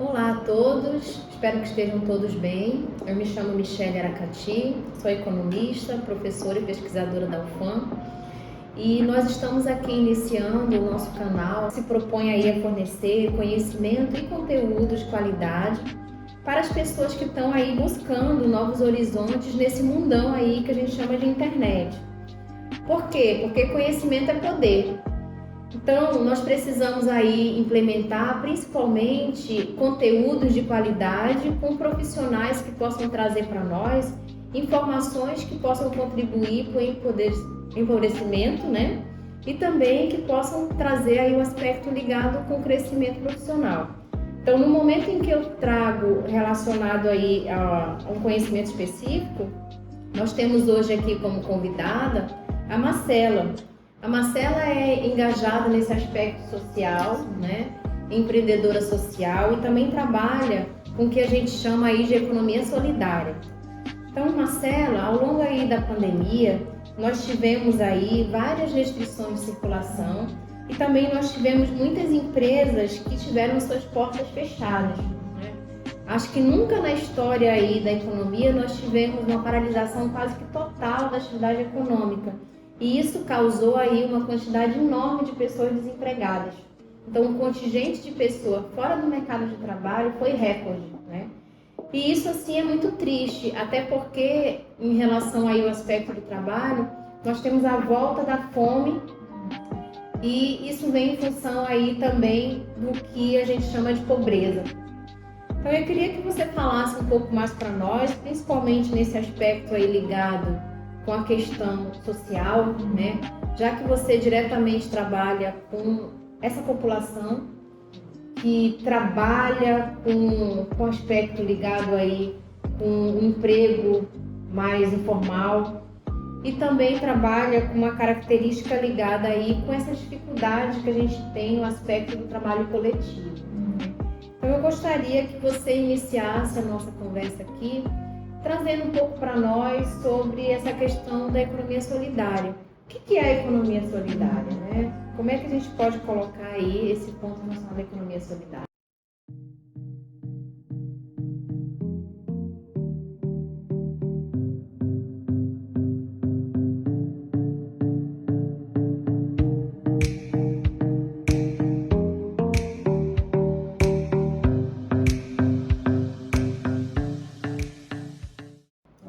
Olá a todos, espero que estejam todos bem. Eu me chamo Michele Aracati, sou economista, professora e pesquisadora da UFAM e nós estamos aqui iniciando o nosso canal que se propõe aí a fornecer conhecimento e conteúdo de qualidade para as pessoas que estão aí buscando novos horizontes nesse mundão aí que a gente chama de internet. Por quê? Porque conhecimento é poder. Então, nós precisamos aí implementar principalmente conteúdos de qualidade com profissionais que possam trazer para nós informações que possam contribuir para o empobrecimento, né? E também que possam trazer aí o aspecto ligado com o crescimento profissional. Então, no momento em que eu trago relacionado aí a um conhecimento específico, nós temos hoje aqui como convidada a Marcela. A Marcela é engajada nesse aspecto social, né? Empreendedora social e também trabalha com o que a gente chama aí de economia solidária. Então, Marcela, ao longo aí da pandemia, nós tivemos aí várias restrições de circulação e também nós tivemos muitas empresas que tiveram suas portas fechadas, né? Acho que nunca na história aí da economia nós tivemos uma paralisação quase que total da atividade econômica. E isso causou aí uma quantidade enorme de pessoas desempregadas. Então, o contingente de pessoas fora do mercado de trabalho foi recorde, né? E isso, assim, é muito triste, até porque, em relação aí ao aspecto do trabalho, nós temos a volta da fome e isso vem em função aí também do que a gente chama de pobreza. Então, eu queria que você falasse um pouco mais para nós, principalmente nesse aspecto aí ligado com a questão social, né? Já que você diretamente trabalha com essa população que trabalha com aspecto ligado aí com um emprego mais informal e também trabalha com uma característica ligada aí com essa dificuldade que a gente tem no aspecto do trabalho coletivo. Então eu gostaria que você iniciasse a nossa conversa aqui trazendo um pouco para nós sobre essa questão da economia solidária. O que é a economia solidária, né? Como é que a gente pode colocar aí esse ponto nacional da economia solidária?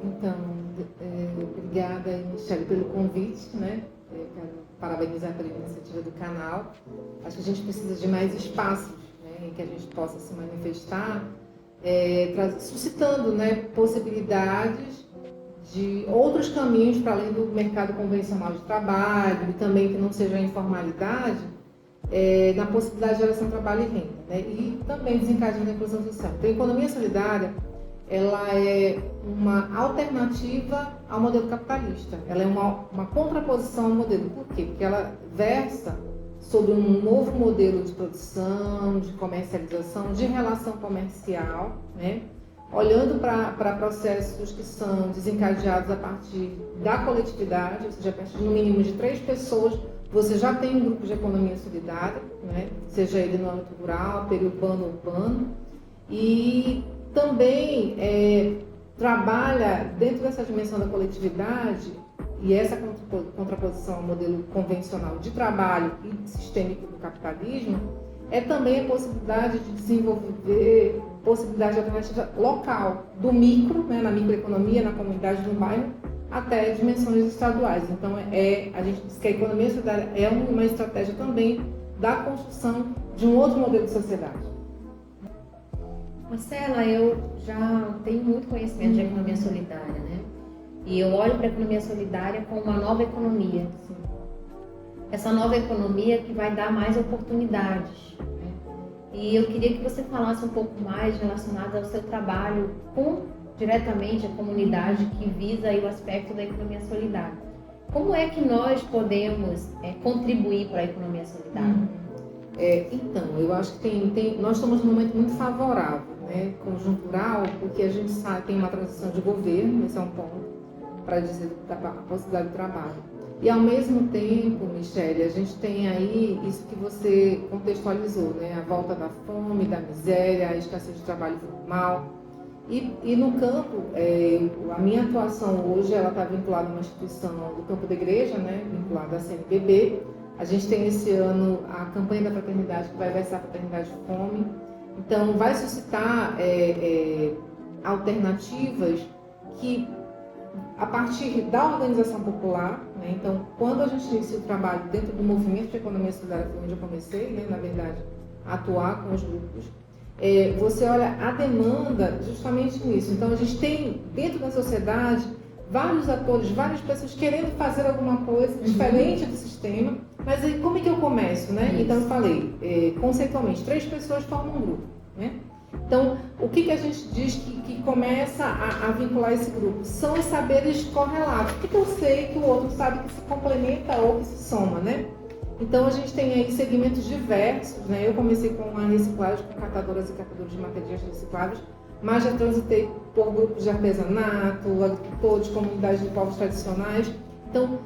Então, obrigada, Michele, pelo convite, né? Quero parabenizar pela iniciativa do canal. Acho que a gente precisa de mais espaços, né, em que a gente possa se manifestar, suscitando, né, possibilidades de outros caminhos para além do mercado convencional de trabalho e também que não seja a informalidade, na possibilidade de geração de trabalho e renda, né? E também desencadeando a inclusão social. Então, a economia solidária ela é uma alternativa ao modelo capitalista. Ela é uma contraposição ao modelo. Por quê? Porque ela versa sobre um novo modelo de produção, de comercialização, de relação comercial, né? Olhando para processos que são desencadeados a partir da coletividade, ou seja, a partir no mínimo de 3 pessoas, você já tem um grupo de economia solidária, né? Seja ele no âmbito rural, periurbano ou urbano, e também trabalha dentro dessa dimensão da coletividade e essa contraposição ao modelo convencional de trabalho e sistêmico do capitalismo é também a possibilidade de desenvolver possibilidade de alternativa local, do micro, né, na microeconomia, na comunidade do bairro, até dimensões estaduais. Então, a gente diz que a economia solidária é uma estratégia também da construção de um outro modelo de sociedade. Marcela, eu já tenho muito conhecimento de economia solidária, né? E eu olho para a economia solidária como uma nova economia. Assim. Essa nova economia que vai dar mais oportunidades, né? E eu queria que você falasse um pouco mais relacionado ao seu trabalho com diretamente a comunidade que visa aí o aspecto da economia solidária. Como é que nós podemos contribuir para a economia solidária? Então, eu acho que nós estamos num momento muito favorável, né, conjuntural, porque a gente sabe que tem uma transição de governo, esse é um ponto, para dizer da possibilidade do trabalho. E ao mesmo tempo, Michele, a gente tem aí isso que você contextualizou, né? A volta da fome, da miséria, a escassez de trabalho formal. E no campo, a minha atuação hoje, ela está vinculada a uma instituição do campo da igreja, né? Vinculada à CNBB. A gente tem esse ano a campanha da fraternidade, que vai versar a fraternidade de fome. Então, vai suscitar alternativas que, a partir da organização popular, né? Então, quando a gente inicia o trabalho dentro do movimento de economia solidária, onde eu comecei, né? Na verdade, a atuar com os grupos, você olha a demanda justamente nisso. Então, a gente tem, dentro da sociedade, vários atores, várias pessoas querendo fazer alguma coisa diferente do sistema, mas aí como é que eu começo, né? Então, eu falei, conceitualmente, 3 pessoas formam um grupo, né? Então, o que a gente diz que começa a vincular esse grupo? São os saberes correlatos. O que eu sei que o outro sabe que se complementa ou que se soma, né? Então, a gente tem aí segmentos diversos, né? Eu comecei com a reciclagem, com catadoras e catadores de materiais recicláveis, mas já transitei por grupos de artesanato, agricultores, comunidades de povos tradicionais. Então,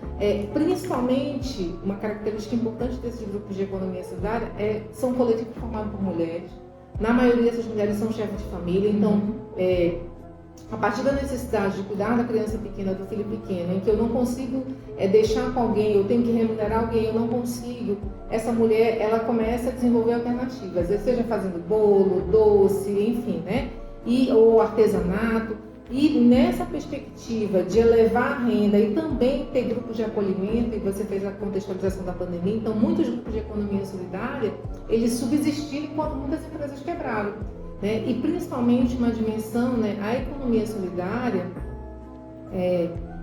principalmente, uma característica importante desses grupos de economia solidária são coletivos formados por mulheres. Na maioria dessas mulheres são chefes de família, então, a partir da necessidade de cuidar da criança pequena, do filho pequeno, em que eu não consigo deixar com alguém, eu tenho que remunerar alguém, eu não consigo, essa mulher, ela começa a desenvolver alternativas, seja fazendo bolo, doce, enfim, né? Ou artesanato. E nessa perspectiva de elevar a renda e também ter grupos de acolhimento, e você fez a contextualização da pandemia, então muitos grupos de economia solidária, eles subsistiram enquanto muitas empresas quebraram, né? E principalmente uma dimensão, né? A economia solidária,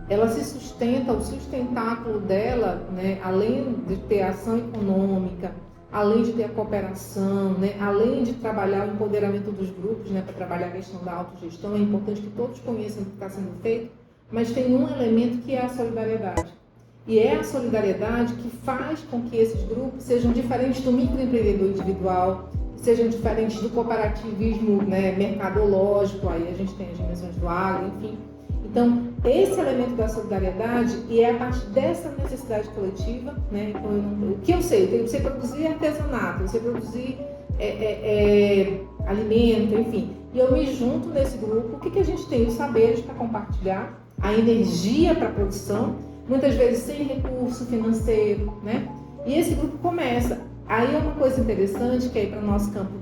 ela se sustenta, o sustentáculo dela, né? Além de ter ação econômica, além de ter a cooperação, né? Além de trabalhar o empoderamento dos grupos, né? Para trabalhar a questão da autogestão, é importante que todos conheçam o que está sendo feito, mas tem um elemento que é a solidariedade. E é a solidariedade que faz com que esses grupos sejam diferentes do microempreendedor individual, sejam diferentes do cooperativismo, né? Mercadológico, aí a gente tem as dimensões do agro, enfim. Então, esse elemento da solidariedade, e é a partir dessa necessidade coletiva, né? Então, o que eu sei? Eu sei produzir artesanato, eu sei produzir alimento, enfim. E eu me junto nesse grupo. O que a gente tem? Os saberes para compartilhar, a energia para a produção, muitas vezes sem recurso financeiro, né? E esse grupo começa. Aí é uma coisa interessante, que aí para o nosso campo,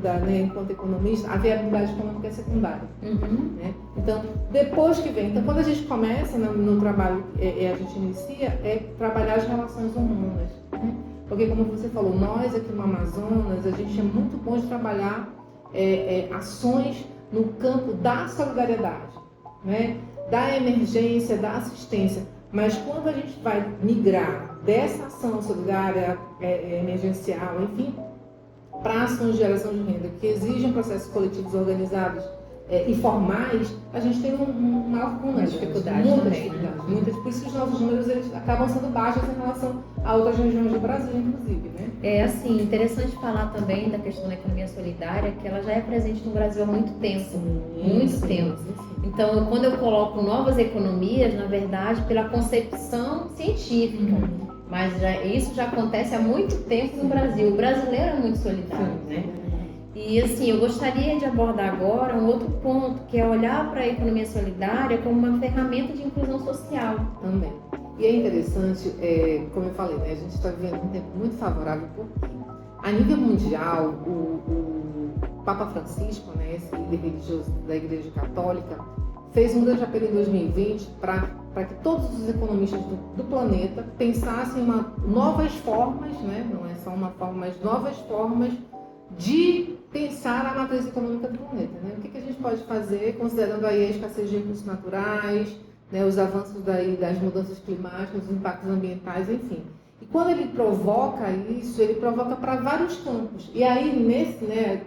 enquanto economista, a viabilidade econômica é secundária. Né? Então, depois que vem, então quando a gente começa no trabalho, a gente inicia, trabalhar as relações humanas. Né? Porque, como você falou, nós aqui no Amazonas, a gente é muito bom de trabalhar ações no campo da solidariedade, né? Da emergência, da assistência. Mas quando a gente vai migrar dessa ação solidária, emergencial, enfim, para ações de geração de renda que exigem processos coletivos organizados e formais, a gente tem muitas dificuldades. Por isso os nossos números eles acabam sendo baixos em relação a outras regiões do Brasil, inclusive, né? É assim, interessante falar também da questão da economia solidária, que ela já é presente no Brasil há muito tempo. Sim. Então, quando eu coloco novas economias, na verdade, pela concepção científica, mas isso já acontece há muito tempo no Brasil. O brasileiro é muito solidário, né? E assim, eu gostaria de abordar agora um outro ponto, que é olhar para a economia solidária como uma ferramenta de inclusão social. Também. E é interessante, como eu falei, né, a gente está vivendo um tempo muito favorável, porque a nível mundial, o Papa Francisco, né, esse líder religioso da Igreja Católica, fez um grande apelo em 2020 para que todos os economistas do planeta pensassem novas formas, né, não é só uma forma, mas novas formas de pensar a matriz econômica do planeta. Né? O que a gente pode fazer, considerando aí a escassez de recursos naturais, né, os avanços das mudanças climáticas, os impactos ambientais, enfim. E quando ele provoca isso, ele provoca para vários campos. E aí,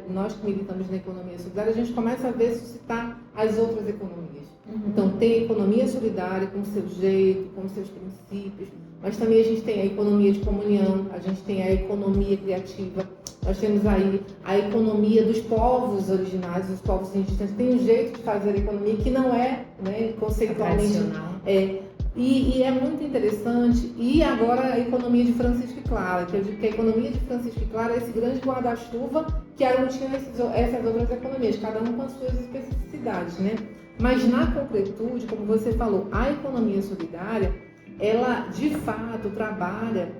nós que militamos na economia solidária, a gente começa a ver suscitar as outras economias. Então, tem a economia solidária com o seu jeito, com os seus princípios, mas também a gente tem a economia de comunhão, a gente tem a economia criativa, nós temos aí a economia dos povos originários, dos povos indígenas, tem um jeito de fazer a economia que não é, né, conceitualmente E é muito interessante. E agora a economia de Francisco e Clara, que eu digo que a economia de Francisco e Clara é esse grande guarda-chuva que aglutina essas outras economias, cada uma com as suas especificidades, né? Mas na concretude, como você falou, a economia solidária, ela de fato trabalha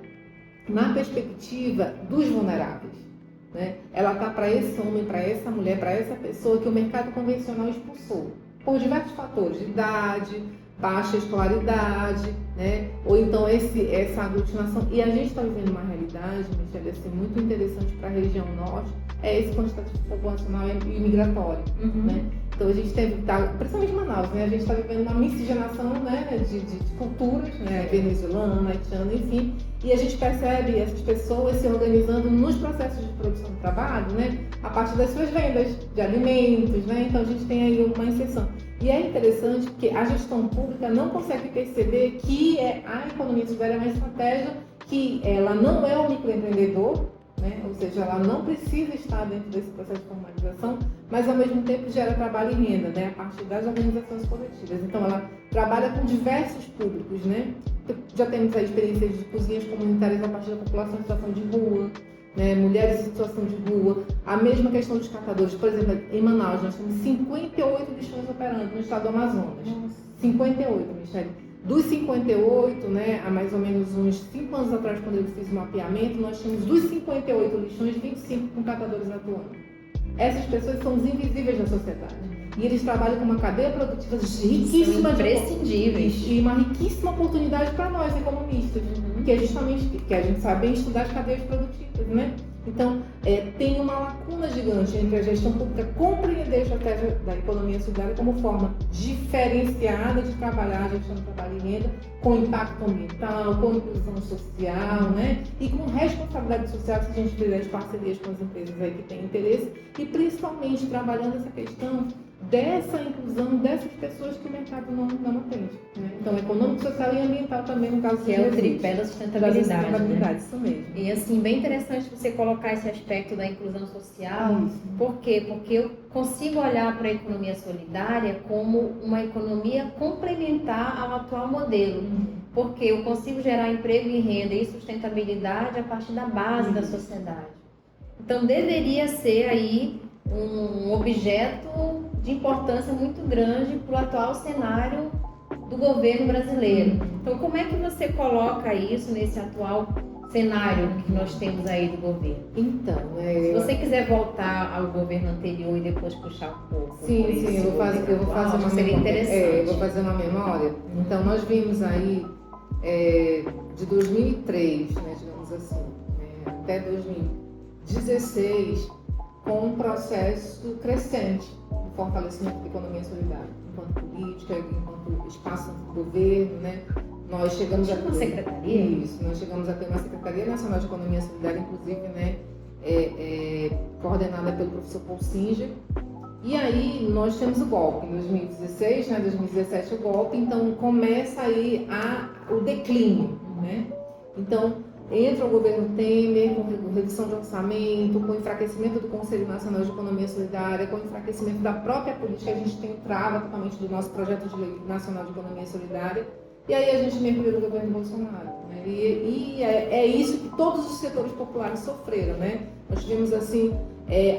na perspectiva dos vulneráveis, né? Ela está para esse homem, para essa mulher, para essa pessoa que o mercado convencional expulsou, por diversos fatores, de idade, baixa escolaridade, né? Ou então essa aglutinação. E a gente está vivendo uma realidade, Michele, assim, muito interessante para a região norte, é esse quantitativo populacional e migratório, né? Então a gente teve, principalmente em Manaus, né? A gente está vivendo uma miscigenação, né, de culturas, né, venezuelana, haitiana, enfim, e a gente percebe essas pessoas se organizando nos processos de produção de trabalho, né, a partir das suas vendas de alimentos, né? Então a gente tem aí uma inserção. E é interessante porque a gestão pública não consegue perceber que a economia solidária é uma estratégia que ela não é o microempreendedor, né? Ou seja, ela não precisa estar dentro desse processo de formalização, mas ao mesmo tempo gera trabalho e renda, né? A partir das organizações coletivas. Então ela trabalha com diversos públicos, né? Já temos aí experiências de cozinhas comunitárias a partir da população em situação de rua, né? Mulheres em situação de rua, a mesma questão dos catadores. Por exemplo, em Manaus nós temos 58 lixões operando no estado do Amazonas. 58, Michele. Dos 58, né, há mais ou menos uns 5 anos atrás, quando eu fiz o mapeamento, nós tínhamos dos 58 lixões, 25 com catadores atuando. Essas pessoas são os invisíveis da sociedade. E eles trabalham com uma cadeia produtiva riquíssima, imprescindíveis, e uma riquíssima oportunidade para nós, economistas, que é justamente que a gente sabe bem estudar as cadeias produtivas, né? Então, tem uma lacuna gigante entre a gestão pública compreender a estratégia da economia solidária como forma diferenciada de trabalhar a gestão de trabalho e renda, com impacto ambiental, com inclusão social, né? E com responsabilidade social, se a gente fizer as parcerias com as empresas aí que têm interesse, e principalmente trabalhando essa questão dessa inclusão dessas pessoas que o mercado não atende, né? Então, econômico, social e ambiental também, no caso que é o tripé da sustentabilidade, né? Isso mesmo. E assim, bem interessante você colocar esse aspecto da inclusão social. Por quê? Porque eu consigo olhar para a economia solidária como uma economia complementar ao atual modelo. Porque eu consigo gerar emprego e renda e sustentabilidade a partir da base da sociedade. Então, deveria ser aí um objeto de importância muito grande para o atual cenário do governo brasileiro. Então, como é que você coloca isso nesse atual cenário que nós temos aí do governo? Então, se você quiser voltar ao governo anterior e depois puxar um pouco. Sim, eu vou fazer uma seria interessante. Eu vou fazer uma memória. Então, nós vimos aí de 2003, né, digamos assim, até 2016, com um processo crescente de fortalecimento da economia solidária, enquanto política, enquanto espaço do governo, né? Nós chegamos a ter uma secretaria? Isso, nós chegamos a ter uma Secretaria Nacional de Economia Solidária, inclusive, né, coordenada pelo professor Paul Singer. E aí nós temos o golpe em 2016, né, 2017 o golpe, então começa aí o declínio, né? Então entra o governo Temer com redução de orçamento, com enfraquecimento do Conselho Nacional de Economia Solidária, com enfraquecimento da própria política, a gente tem trava totalmente do nosso projeto de lei nacional de economia solidária, e aí a gente mergulha no governo Bolsonaro, né? E é isso que todos os setores populares sofreram, né? Nós tivemos assim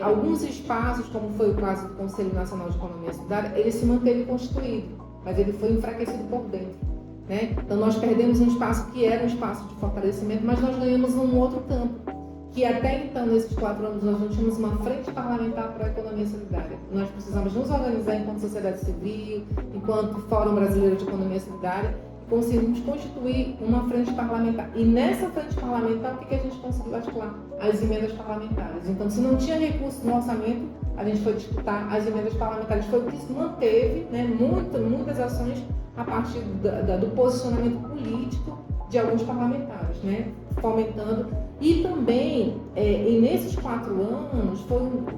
alguns espaços, como foi o caso do Conselho Nacional de Economia Solidária, ele se manteve constituído, mas ele foi enfraquecido por dentro, né? Então nós perdemos um espaço que era um espaço de fortalecimento, mas nós ganhamos um outro campo, que até então, nesses 4 anos, nós não tínhamos uma frente parlamentar para a economia solidária. Nós precisamos nos organizar enquanto sociedade civil, enquanto Fórum Brasileiro de Economia Solidária, e conseguimos constituir uma frente parlamentar. E nessa frente parlamentar, o que a gente conseguiu articular? As emendas parlamentares. Então, se não tinha recurso no orçamento, a gente foi disputar as emendas parlamentares. Foi o que manteve, né, muitas ações a partir do posicionamento político de alguns parlamentares, né, fomentando. E também, e nesses 4 anos,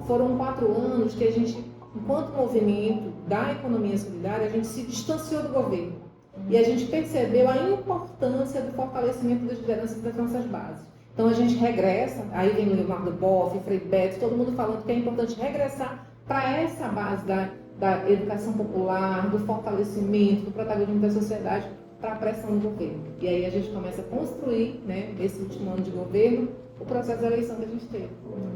foram 4 anos que a gente, enquanto movimento da economia solidária, a gente se distanciou do governo. E a gente percebeu a importância do fortalecimento das lideranças das nossas bases. Então a gente regressa, aí vem Leonardo Boff, Frei Beto, todo mundo falando que é importante regressar para essa base da educação popular, do fortalecimento, do protagonismo da sociedade, para a pressão do governo. E aí a gente começa a construir, né, nesse último ano de governo, o processo da eleição que a gente teve.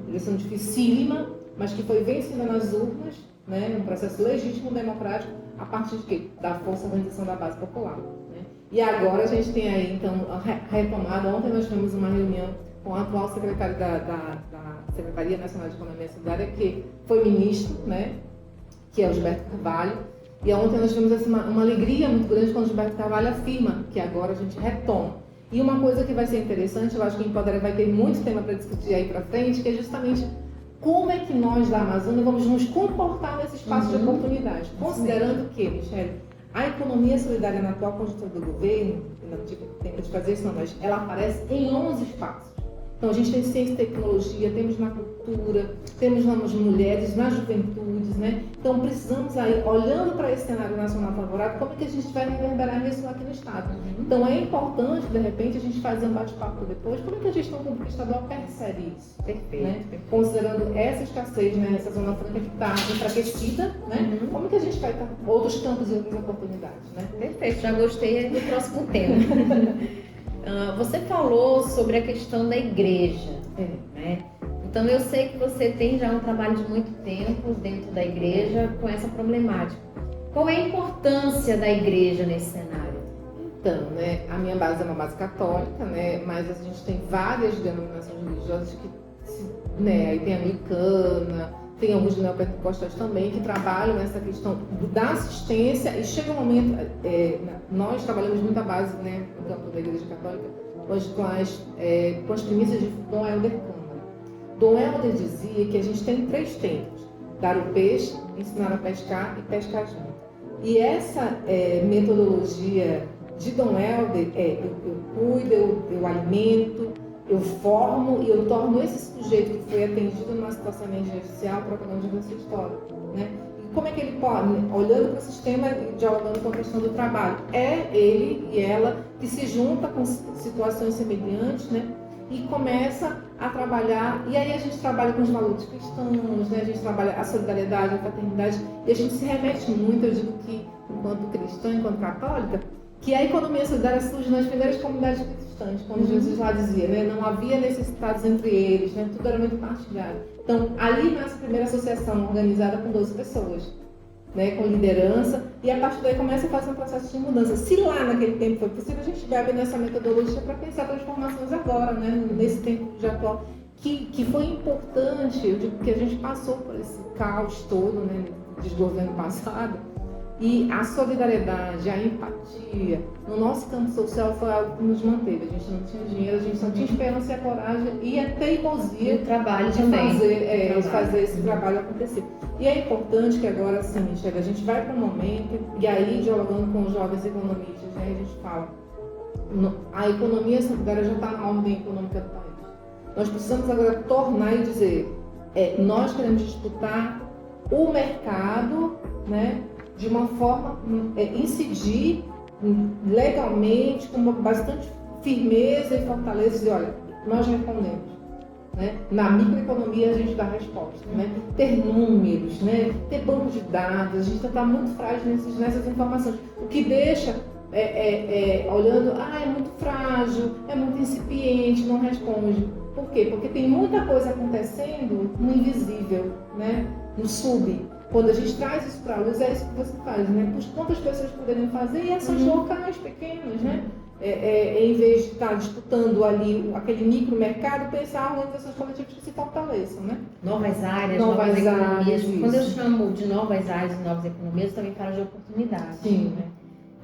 Eleição dificílima, mas que foi vencida nas urnas, né, um processo legítimo, democrático, a partir de quê? Da força da organização da base popular. Né? E agora a gente tem aí, então, a retomada. Ontem nós tivemos uma reunião com o atual secretário da Secretaria Nacional de Economia Solidária, que foi ministro, né, que é o Gilberto Carvalho. E ontem nós tivemos assim, uma alegria muito grande quando o Gilberto Carvalho afirma que agora a gente retoma. E uma coisa que vai ser interessante, eu acho que em Empodera vai ter muito tema para discutir aí para frente, que é justamente como é que nós da Amazônia vamos nos comportar nesse espaço de oportunidade. Considerando que, Michele, a economia solidária na atual conjuntura do governo, não tive tempo de fazer isso não, mas ela aparece em 11 espaços. Então a gente tem ciência e tecnologia, temos na cultura, temos nas mulheres, nas juventudes, né? Então precisamos aí, olhando para esse cenário nacional favorável, como é que a gente vai reverberar isso aqui no Estado? Então é importante, de repente, a gente fazer um bate-papo depois, como é que a gestão pública estadual percebe isso? Perfeito. Né? Considerando essa escassez, né, essa zona franca que está enfraquecida, né? Como é que a gente vai estar outros campos e outras oportunidades? Né? Perfeito, já gostei do próximo tema. Você falou sobre a questão da igreja, né? Então eu sei que você tem já um trabalho de muito tempo dentro da igreja com essa problemática. Qual é a importância da igreja nesse cenário? Então, né, a minha base é uma base católica, né, mas a gente tem várias denominações religiosas que, né, aí tem a anglicana, tem alguns neopentecostais também que trabalham nessa questão da assistência e chega um momento, nós trabalhamos muito a base, né, no campo da Igreja Católica, com as premissas de Dom Helder Câmara. Dom Helder dizia que a gente tem 3 tempos: dar o peixe, ensinar a pescar e pescar junto. E essa metodologia de Dom Helder eu cuido, eu alimento, eu formo e eu torno esse sujeito que foi atendido numa situação emergencial protagonista da sua história. Né? E como é que ele pode, olhando para o sistema e dialogando com a questão do trabalho, é ele e ela que se junta com situações semelhantes, né? E começa a trabalhar, e aí a gente trabalha com os valores cristãos, né? A gente trabalha a solidariedade, a fraternidade, e a gente se remete muito, eu digo que, enquanto cristã, enquanto católica, que a economia solidária surge nas primeiras comunidades cristãs, quando Jesus lá dizia, né, não havia necessitados entre eles, né, tudo era muito partilhado. Então, ali nasce a primeira associação organizada com 12 pessoas, né, com liderança, e a partir daí começa a fazer um processo de mudança. Se lá naquele tempo foi possível, a gente bebe nessa metodologia para pensar transformações agora, né, nesse tempo de atual, que foi importante, eu digo que a gente passou por esse caos todo, né, de desgoverno passado. E a solidariedade, a empatia, no nosso campo social foi algo que nos manteve. A gente não tinha dinheiro, a gente só tinha esperança e a coragem e a teimosia o trabalho de também, fazer esse trabalho acontecer. E é importante que agora, assim, Michele, a gente vai para um momento, e aí, dialogando com os jovens economistas, né, a gente fala, a economia solidária já está na ordem econômica do país. Nós precisamos agora tornar e dizer, nós queremos disputar o mercado, né, de uma forma, incidir legalmente, com bastante firmeza e fortaleza, e dizer, olha, nós respondemos. Né? Na microeconomia a gente dá resposta, né? Ter números, né? Ter banco de dados, a gente está muito frágil nessas informações. O que deixa, olhando, é muito frágil, é muito incipiente, não responde. Por quê? Porque tem muita coisa acontecendo no invisível, né? No sub. Quando a gente traz isso para a luz, é isso que você faz, né? Quantas pessoas poderiam fazer? E ações locais, pequenas, né? Em vez de estar disputando ali aquele micromercado, pensar organizações coletivas que se fortaleçam, né? Novas áreas, novas economias. Áreas, quando eu chamo de novas áreas e novas economias, eu também falo de oportunidades. Sim. Né?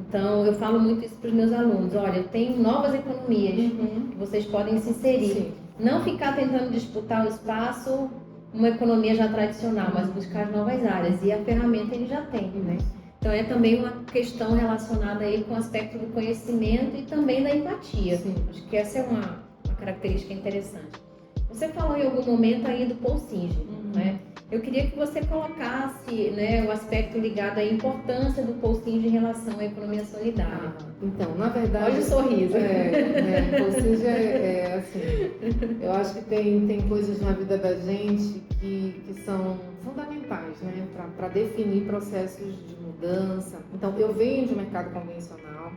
Então, eu falo muito isso para os meus alunos. Olha, eu tenho novas economias que vocês podem se inserir. Sim. Não ficar tentando disputar o espaço, uma economia já tradicional, mas buscar novas áreas. E a ferramenta ele já tem, né? Então é também uma questão relacionada aí com o aspecto do conhecimento e também da empatia. Sim. Acho que essa é uma característica interessante. Você falou em algum momento aí do Paul Singer, né? Eu queria que você colocasse, né, o aspecto ligado à importância do Paul Singer em relação à economia solidária. Então, na verdade... Olha o sorriso. Paul Singer assim, eu acho que tem coisas na vida da gente que são fundamentais, né, para definir processos de mudança. Então, eu venho de um mercado convencional,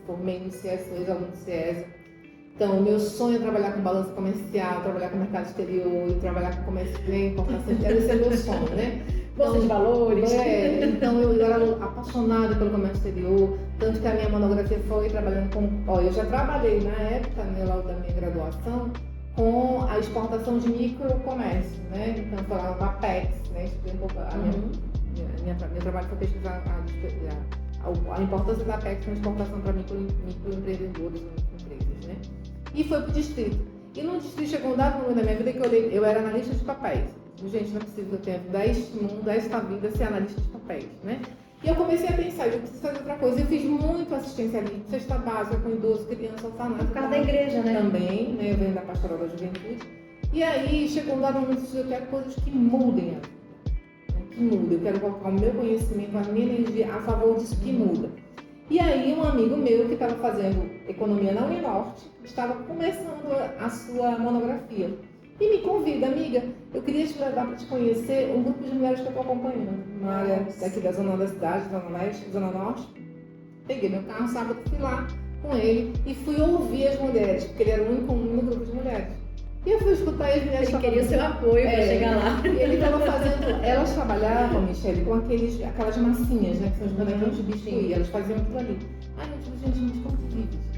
formei no CIES, sou ex-aluno do CIES. Então, o meu sonho é trabalhar com balança comercial, trabalhar com mercado exterior, e trabalhar com comércio de importação. Esse é o meu sonho, né? Bolsa de valores. Então eu era apaixonada pelo comércio exterior, tanto que a minha monografia foi trabalhando com... eu já trabalhei na época, né, logo da minha graduação, com a exportação de microcomércio, né? Então, foi lá no Apex, né? Estudei um pouco meu trabalho foi pesquisar a importância da Apex na exportação para microempreendedores, microempresas, né? E foi para o distrito. E no distrito chegou um dado momento da minha vida que eu era analista de papéis. Gente, não é possível que eu tenha 10 vida ser analista de papéis, né? E eu comecei a pensar, eu preciso fazer outra coisa. Eu fiz muito assistencialismo, cesta básica com idoso, criança, orfanato. Por causa da igreja, né? Também, né? Eu venho da Pastoral da Juventude. E aí chegou um dado momento que eu quero coisas que mudem a vida. Que mudem. Eu quero colocar o meu conhecimento, a minha energia a favor disso que muda. E aí um amigo meu que estava fazendo economia na Uninorte estava começando a sua monografia. E me convida, amiga, eu queria te levar para te conhecer um grupo de mulheres que eu estou acompanhando, na área daqui da zona da cidade, zona leste, zona norte. Peguei meu carro sábado, fui lá com ele e fui ouvir as mulheres, porque ele era o único grupo de mulheres. E eu fui escutar as mulheres. Ele queria o seu apoio para chegar lá. E ele estava fazendo. Elas trabalhavam, Michele, com aquelas massinhas, né? Que são os bonecos de biscuit. Elas faziam aquilo ali. Ai, eu digo, gente, mas como que vive isso?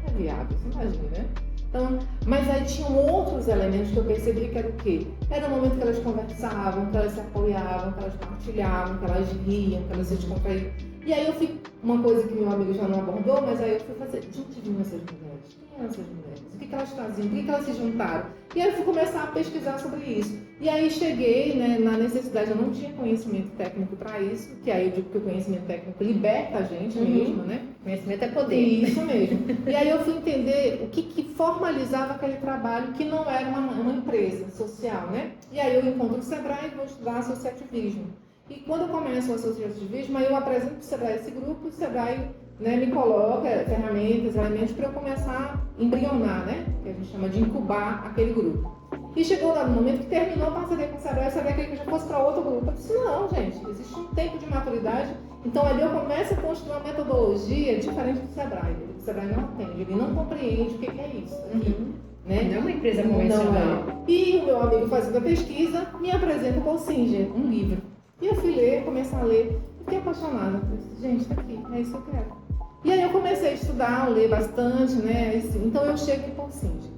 Não é viável, você imagina, né? Então, mas aí tinham outros elementos que eu percebi que era o quê? Era o momento que elas conversavam, que elas se apoiavam, que elas partilhavam, que elas riam, que elas se descontraíam. E aí eu fui, uma coisa que meu amigo já não abordou, mas aí eu fui fazer, de onde vinham essas mulheres? Quem eram essas mulheres? O que elas faziam? Por que elas se juntaram? E aí eu fui começar a pesquisar sobre isso. E aí cheguei, né, na necessidade, eu não tinha conhecimento técnico para isso, que aí eu digo que o conhecimento técnico liberta a gente mesmo, né? Conhecimento é poder. Isso mesmo. E aí eu fui entender o que formalizava aquele trabalho que não era uma empresa social, né? E aí eu encontro o Sebrae e vou estudar associativismo. E quando eu começo o associativismo, aí eu apresento para o Sebrae esse grupo, o Sebrae, né, me coloca ferramentas, elementos para eu começar a embrionar, né? Que a gente chama de incubar aquele grupo. E chegou lá no momento que terminou a parceria com o Sebrae, eu sabia que eu já fosse para outro grupo. Eu disse, não, gente, existe um tempo de maturidade. Então ali eu começo a construir uma metodologia diferente do Sebrae. O Sebrae não atende, ele não compreende o que é isso aqui. Né? Não é uma empresa convencional. Não é. E o meu amigo fazendo a pesquisa me apresenta o Paul Singer, um livro. E eu fui ler, comecei a ler, fiquei apaixonada. Eu disse, gente, tá aqui, é isso que eu quero. E aí eu comecei a estudar, a ler bastante, né? Então eu chego em Paul Singer.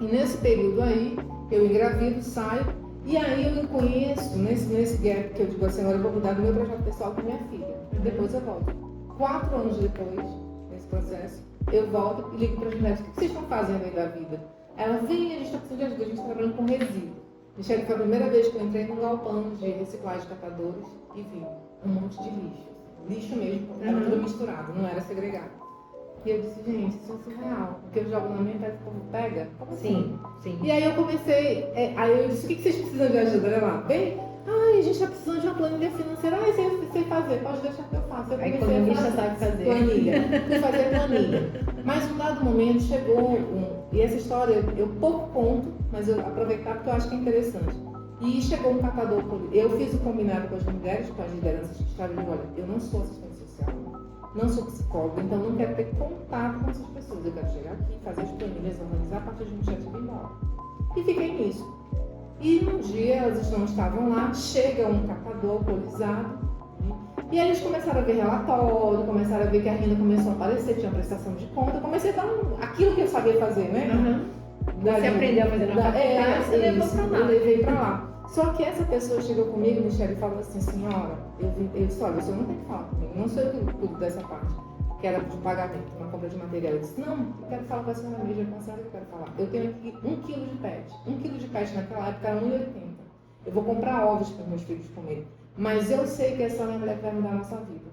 E nesse período aí, eu engravido, saio, e aí eu conheço, nesse gap que eu digo assim, agora eu vou mudar do meu projeto pessoal com minha filha. Depois eu volto. 4 anos depois, nesse processo, eu volto e ligo para as mulheres, o que vocês estão fazendo aí da vida? Ela vem, a gente está precisando de ajuda, a gente está trabalhando com resíduo. Michele, foi a primeira vez que eu entrei num galpão de reciclagem de catadores e vi um monte de lixo. Lixo mesmo, porque era tudo misturado, não era segregado. E eu disse, gente, isso é surreal. Porque eu jogo na minha pé, o povo pega. Como assim? Sim. E aí eu comecei, aí eu disse, o que vocês precisam de ajuda? Olha lá, bem, a gente está precisando de uma planilha financeira. Eu sei fazer, pode deixar que eu faço. A economista sabe fazer. Planilha, fui fazer planilha. Mas num dado momento chegou e essa história eu pouco conto, mas eu aproveitar porque eu acho que é interessante. E chegou um catador, eu fiz o combinado com as mulheres, com as lideranças que estavam dizendo, olha, eu não sou assistente social, não sou psicóloga, então não quero ter contato com essas pessoas. Eu quero chegar aqui, fazer as planilhas, organizar a partir de um objetivo e ir embora. E fiquei nisso. E um dia elas não estavam lá, chega um catador alcoolizado, e aí eles começaram a ver relatório, começaram a ver que a renda começou a aparecer, tinha prestação de conta, eu comecei a dar aquilo que eu sabia fazer, né? Você aprendeu a fazer na faculdade, você levou pra lá. Eu levei pra lá. Só que essa pessoa chegou comigo, Michele, e falou assim, senhora, eu disse, olha, o senhor não tem que falar comigo, não sei o que cuido dessa parte, que era de pagamento, uma compra de material. Eu disse, não, eu quero falar com a senhora mesmo, com a senhora que eu quero falar. Eu tenho aqui 1 quilo de pet. 1 quilo de pet naquela época era 1,80. Eu vou comprar ovos para os meus filhos comerem. Mas eu sei que essa é a mulher que vai mudar a nossa vida.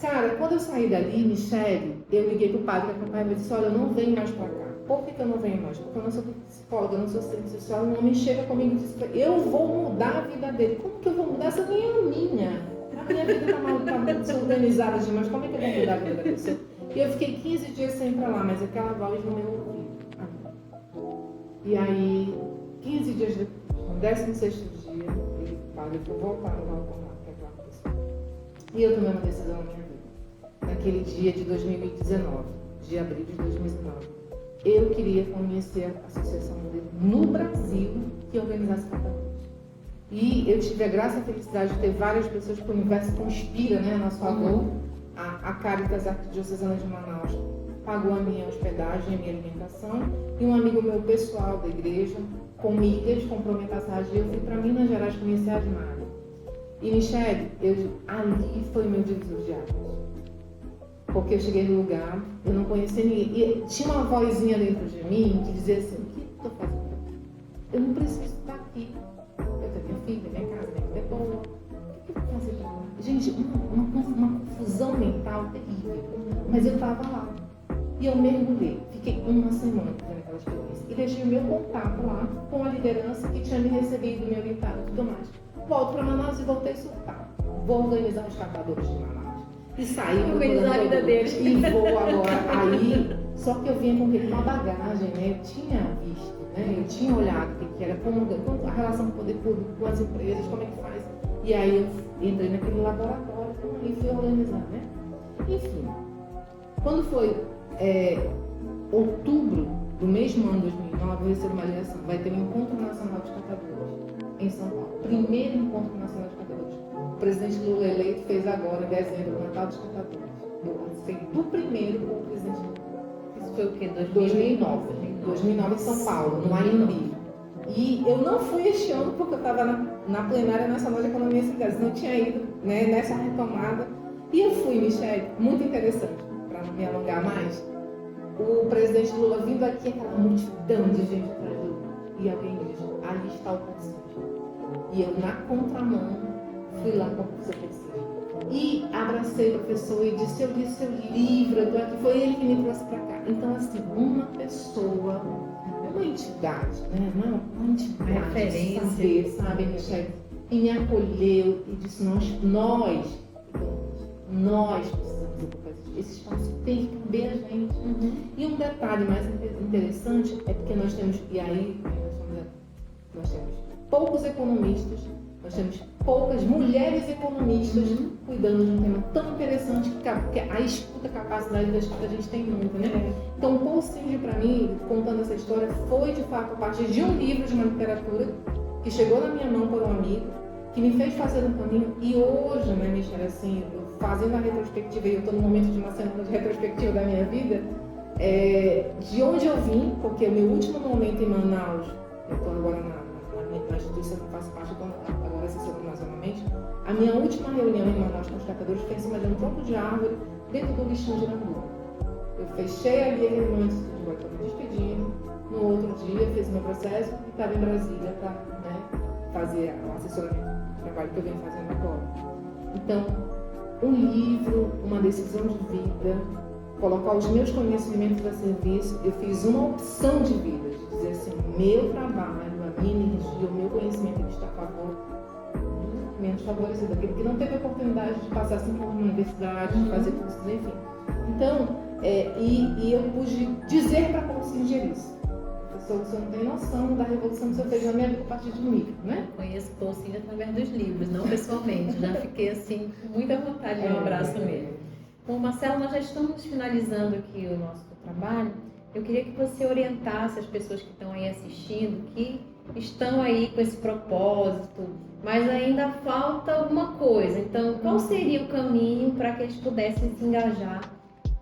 Cara, quando eu saí dali, Michele, eu liguei pro padre, que acompanhava e disse, olha, eu não venho mais pra cá. Por que eu não venho mais? Porque eu não sou psicóloga, eu não sou assistente social. Um homem chega comigo e diz, eu vou mudar a vida dele. Como que eu vou mudar? Essa nem é a minha. A minha vida tá desorganizada demais. Como é que eu vou mudar a vida da pessoa? E eu fiquei 15 dias sem ir pra lá, mas aquela voz no meu ouvido. E aí, 15 dias depois, no 16º dia, ele falou, eu vou voltar no galpão lá, que é aquela pessoa. E eu tomei uma decisão na minha vida. naquele dia de 2019, de abril de 2019. Eu queria conhecer a Associação Modelo no Brasil que organizasse catadores. E eu tive a graça e a felicidade de ter várias pessoas que o universo conspira, né, a nosso favor. A Caritas Arquidiocesana de Manaus pagou a minha hospedagem, a minha alimentação, e um amigo meu pessoal da igreja, com milhas, comprou minha passagem, e eu fui para Minas Gerais conhecer as Márias. E Michele, ali foi o meu divisor de águas. Porque eu cheguei no lugar, eu não conhecia ninguém. E tinha uma vozinha dentro de mim que dizia assim: o que eu estou fazendo aqui? Eu não preciso estar aqui. Eu tenho minha filha, minha casa, minha vida é boa. O que eu vou fazer para lá? Gente, uma confusão mental terrível. Mas eu estava lá. E eu mergulhei. Fiquei uma semana fazendo aquela experiência. E deixei o meu contato lá com a liderança que tinha me recebido, me orientado e tudo mais. Volto para Manaus e voltei a surtar. Vou organizar os catadores de Manaus. E saí organizar a vida deles. E vou agora. Aí, só que eu vinha com uma bagagem, né? Eu tinha visto, né? Eu tinha olhado o que era, como a relação com o poder público, com as empresas, como é que faz. E aí eu entrei naquele laboratório e fui organizar, né? Enfim, quando foi outubro do mesmo ano, 2009, eu recebi uma ligação. Vai ter um Encontro Nacional de Catadores em São Paulo. Primeiro Encontro Nacional de Catadores. O presidente Lula eleito fez agora, em dezembro, o Natal dos Catadores. Eu participei do primeiro com o presidente Lula. Isso foi o quê? 2009. 2009 em São Paulo, no AMB. E eu não fui este ano porque eu estava na plenária nacional de economia e cidades. Não tinha ido, né, nessa retomada. E eu fui, Michele, muito interessante, para não me alongar mais. O presidente Lula vindo aqui, aquela multidão de gente atrás do Lula. E alguém diz: ali está o conselho. E eu, na contramão, fui lá com o conselho. E abracei o professor e disse: eu li seu livro, eu estou aqui. Foi ele que me trouxe para cá. Então, assim, uma pessoa, uma entidade, né? Uma entidade, referência, saber, sabe, Michele? E me acolheu e disse: nós precisamos ocupar esse espaço, tem que caber a gente. E um detalhe mais interessante é porque nós temos, e aí nós temos poucos economistas, nós temos poucas mulheres economistas cuidando de um tema tão interessante que a escuta, a capacidade da escuta a gente tem muito, né? Então o Paul Senge, para mim, contando essa história, foi de fato a partir de um livro de uma literatura que chegou na minha mão por um amigo, que me fez fazer um caminho. E hoje, né, Michele, assim, fazendo a retrospectiva, e eu estou no momento de uma semana de retrospectiva da minha vida, de onde eu vim, porque o meu último momento em Manaus, eu estou agora na instituição que faço parte, agora assessorando nacionalmente, a minha última reunião em Manaus com os catadores foi em cima de um tronco de árvore, dentro do lixão de Irandu. Eu fechei ali a reunião de estou me despedindo, no outro dia fiz meu processo e estava em Brasília para, né, fazer o assessoramento do trabalho que eu venho fazendo agora. Então, um livro, uma decisão de vida, colocar os meus conhecimentos a serviço, eu fiz uma opção de vida, de dizer assim: meu trabalho, a minha energia, o meu conhecimento está a favor do menos favorecido, aquele que não teve a oportunidade de passar 5 anos na universidade, de fazer cursos, enfim. Então, e eu pude dizer para a Consinger isso. Você não tem noção da revolução que você fez na minha vida a partir de um livro, né? Conheço o Paul Senge através dos livros, não pessoalmente. Já fiquei assim, com muita vontade de um abraço nele. Bom, Marcelo, nós já estamos finalizando aqui o nosso trabalho. Eu queria que você orientasse as pessoas que estão aí assistindo, que estão aí com esse propósito, mas ainda falta alguma coisa. Então, qual seria o caminho para que eles pudessem se engajar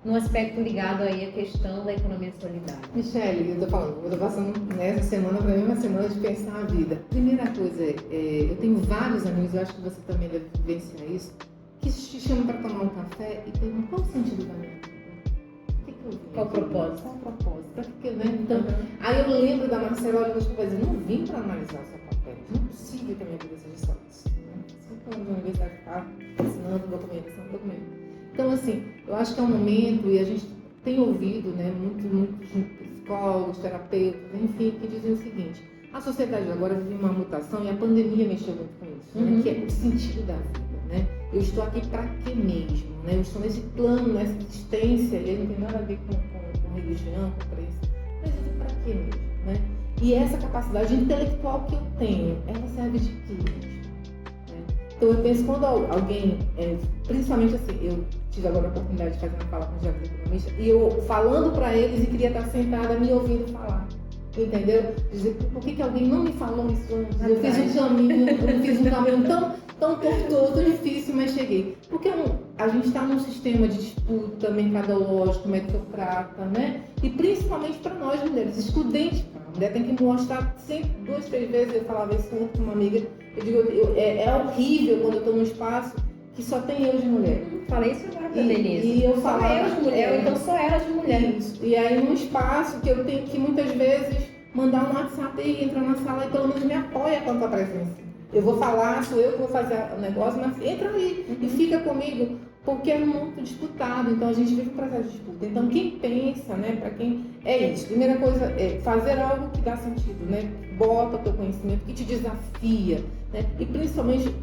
no aspecto ligado aí à questão da economia solidária? Michele, eu estou passando nessa semana, para mim, uma semana de pensar a vida. Primeira coisa, eu tenho vários amigos, eu acho que você também deve vivenciar isso, que te chamam para tomar um café e perguntam: qual o sentido da minha vida? Qual o propósito? Qual o propósito? Para que, né? Então, aí eu lembro da Marcela olhando para dizer: não vim para analisar o seu papel, não é possível que a minha vida seja só isso. 5 anos de universidade, ficar assinando documento. Então, assim, eu acho que é um momento, e a gente tem ouvido, né, muitos psicólogos, terapeutas, enfim, que dizem o seguinte: a sociedade agora vive uma mutação, e a pandemia mexeu muito com isso, né, que é o sentido da vida, né? Eu estou aqui para quê mesmo, né? Eu estou nesse plano, nessa existência, e aí não tem nada a ver com religião, com crença, mas eu estou para quê mesmo, né? E essa capacidade intelectual que eu tenho, ela serve de quê? Então eu penso, quando alguém, principalmente assim, eu tive agora a oportunidade de fazer uma fala com os jovens economistas, e eu falando para eles e queria estar sentada me ouvindo falar. Entendeu? Dizer, por que alguém não me falou isso antes? Eu fiz um caminho tão tortuoso, tão difícil, mas cheguei. Porque a gente está num sistema de disputa mercadológico, meritocrata, né? E principalmente para nós mulheres, excludente. A mulher tem que mostrar sempre 2, 3 vezes, eu falava isso com uma amiga, eu digo, é horrível quando eu estou num espaço que só tem eu de mulher. Falei isso agora pra Denise. E eu falava eu de mulher, então só ela de mulher. Isso. E aí num espaço que eu tenho que muitas vezes mandar um WhatsApp e entrar na sala e pelo menos me apoia quanto a presença. Eu vou falar, sou eu que vou fazer o negócio, mas entra aí e fica comigo, porque é muito disputado, então a gente vive um processo de disputa. Então quem pensa, né, para quem é isso, primeira coisa é fazer algo que dá sentido, né, bota o teu conhecimento, que te desafia, né, e principalmente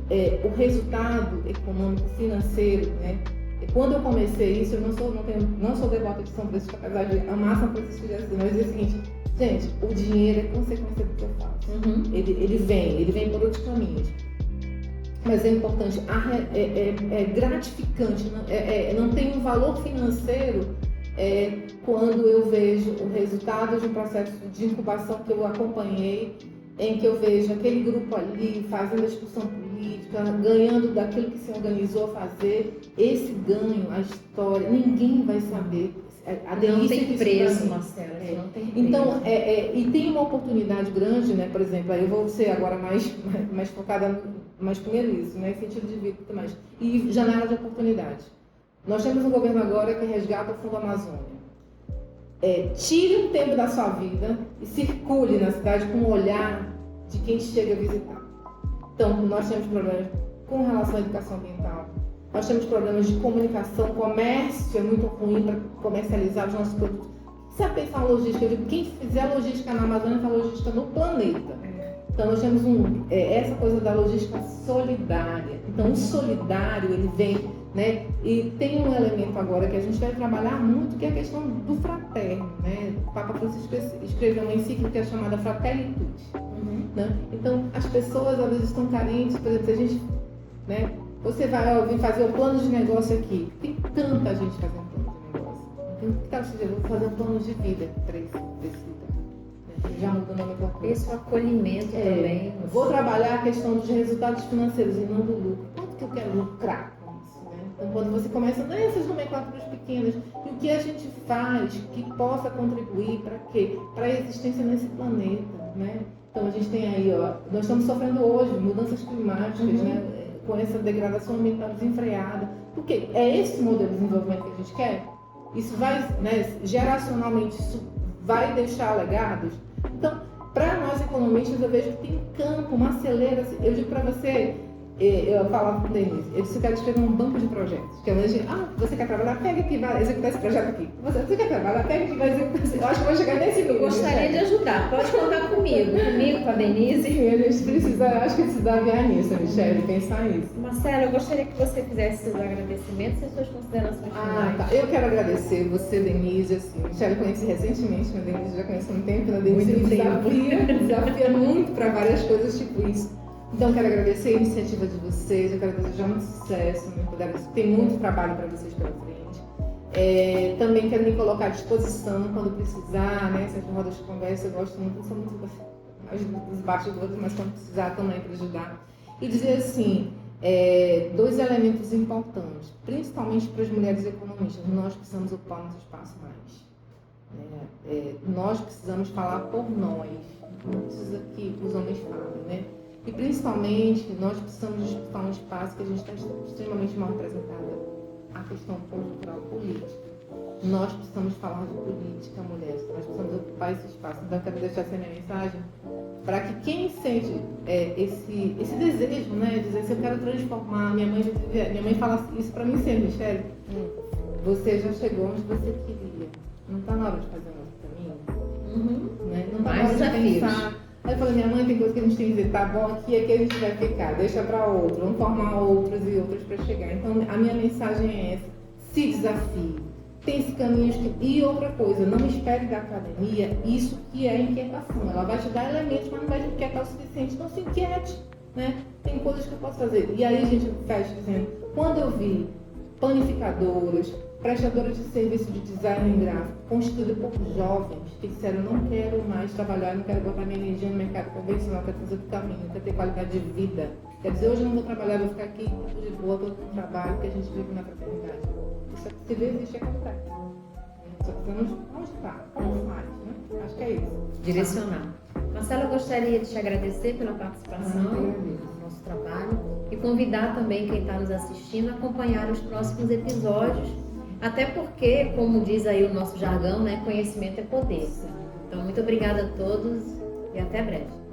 o resultado econômico, financeiro, né. Quando eu comecei isso, eu não sou devota de São Francisco, apesar de amar São Francisco de Assis, mas é o seguinte, gente, o dinheiro é consequência do que eu faço. Ele vem por outros caminhos. Mas é importante, é gratificante, não tem um valor financeiro quando eu vejo o resultado de um processo de incubação que eu acompanhei, em que eu vejo aquele grupo ali fazendo a discussão política, ganhando daquilo que se organizou a fazer. Esse ganho, a história, ninguém vai saber. Não tem preço, Marcela. Não tem preço. Então, e tem uma oportunidade grande, né? Por exemplo, aí eu vou ser agora mais focada, mas primeiro isso, né? Sentido de vida e tudo mais. E janela de oportunidade. Nós temos um governo agora que resgata o Fundo Amazônia. Tire um tempo da sua vida e circule na cidade com o olhar de quem chega a visitar. Então, nós temos problemas com relação à educação ambiental. Nós temos problemas de comunicação, comércio é muito ruim para comercializar os nossos produtos. Se você pensar em logística, eu digo, quem fizer logística na Amazônia faz logística no planeta. Então nós temos essa coisa da logística solidária. Então o solidário, ele vem, né? E tem um elemento agora que a gente vai trabalhar muito, que é a questão do fraterno, né? O Papa Francisco escreveu uma encíclica chamada Fratelli Tutti. Né? Então as pessoas às vezes estão carentes, por exemplo, se a gente, né? Você vai ouvir fazer um plano de negócio aqui. Tem tanta gente fazendo plano de negócio. Então, que tal se eu vou fazer um plano de vida para esse né? Já mudou o nome da coisa. Esse acolhimento também. Vou trabalhar a questão dos resultados financeiros e não do lucro. Quanto que eu quero lucrar com isso? Né? Então, quando você começa nessas nomenclaturas pequenas, e o que a gente faz que possa contribuir para quê? Para a existência nesse planeta. Né? Então, a gente tem aí, nós estamos sofrendo hoje mudanças climáticas, né? Com essa degradação ambiental desenfreada. Porque é esse modelo de desenvolvimento que a gente quer? Isso vai, né, geracionalmente, isso vai deixar legados? Então, para nós economistas, eu vejo que tem campo, uma celeira. Eu digo para você, eu falava com o Denise, eu disse que eu quero escrever um banco de projetos. Que eu digo, você quer trabalhar? Pega aqui, vai executar esse projeto aqui. Você quer trabalhar? Pega aqui, vai executar. Eu acho que vou chegar nesse nível. Gostaria de ajudar, pode contar comigo, com a Denise. Sim, a gente precisa, acho que precisa aviar nisso, Michele, pensar nisso. Marcela, eu gostaria que você fizesse seus agradecimentos e suas considerações finais. Tá. Eu quero agradecer você, Denise, assim, Michele, eu conheci recentemente, a Denise já conhece há um tempo, a Denise me desafia muito para várias coisas, tipo isso. Então, quero agradecer a iniciativa de vocês, eu quero desejar muito sucesso, tem muito trabalho para vocês pela frente. Também quero me colocar à disposição quando precisar, né? Essas rodas de conversa, eu gosto muito, sou muito dos bastidores, mas quando precisar também para ajudar. E dizer assim, 2 elementos importantes, principalmente para as mulheres economistas, nós precisamos ocupar nosso espaço mais. Nós precisamos falar por nós, não precisa que os homens falem, né? E principalmente, nós precisamos disputar um espaço que a gente está extremamente mal representada, a questão cultural política. Nós precisamos falar de política, mulheres, nós precisamos ocupar esse espaço. Então, eu quero deixar essa minha mensagem para que quem sente esse desejo, né, dizer assim, eu quero transformar, minha mãe fala isso para mim sempre, Michele, você já chegou onde você queria, não está na hora de fazer um outro caminho? Né? Não está na hora de pensar. Aí eu falei, minha mãe, tem coisa que a gente tem que dizer, tá bom, aqui é que a gente vai ficar, deixa para outro, vamos formar outras e outras para chegar. Então, a minha mensagem é essa, se desafie, tem esse caminho. E outra coisa, não espere da academia isso que é inquietação, ela vai te dar elementos, mas não vai te inquietar o suficiente, então se inquiete, né? Tem coisas que eu posso fazer. E aí a gente fecha dizendo, quando eu vi planificadoras, prestadoras de serviço de design gráfico, constituída por jovens que disseram: não quero mais trabalhar, não quero botar minha energia no mercado convencional, quero fazer outro caminho, quero ter qualidade de vida. Quer dizer, hoje eu não vou trabalhar, vou ficar aqui de boa, todo com trabalho, que a gente vive na fraternidade. Isso se vê, existe a qualidade. Só precisamos mostrar, como mais, né? Acho que é isso. Direcionar. Marcela, eu gostaria de te agradecer pela participação no nosso trabalho e convidar também quem está nos assistindo a acompanhar os próximos episódios, até porque, como diz aí o nosso jargão, né, conhecimento é poder. Então, muito obrigada a todos e até breve.